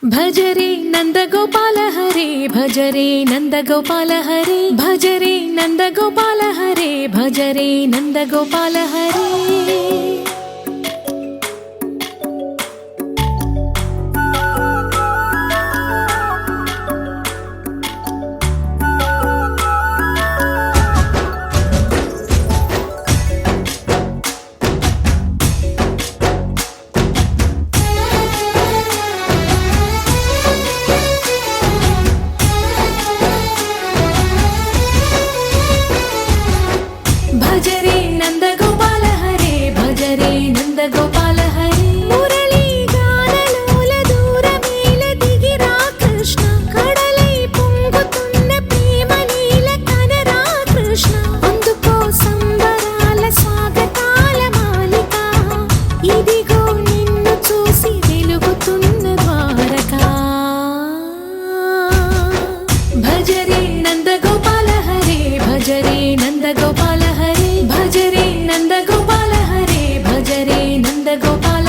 भज रे नंद गोपाल हरे भज रे नंद गोपाल हरे भज रे नंद गोपाल हरे भज रे नंद गोपाल हरे। भज रे नंद गोपाल हरे भज रे नंद गोपाल हरे। मुरली गानलोल दूरमेल దిగిరా కృష్ణ కడలై పొంగుతున్న ప్రేమ నీల కనరా కృష్ణ అందుకో సంబరాల స్వాగతాల మాలిక ఇదిగో నిన్ను చూసి వెలుగుతున్న ద్వారకా। భజ రే నంద గోపాల హరే భజ రే నంద గోపాల हरे भज रे नंद गोपाल हरे भज रे नंद गोपाल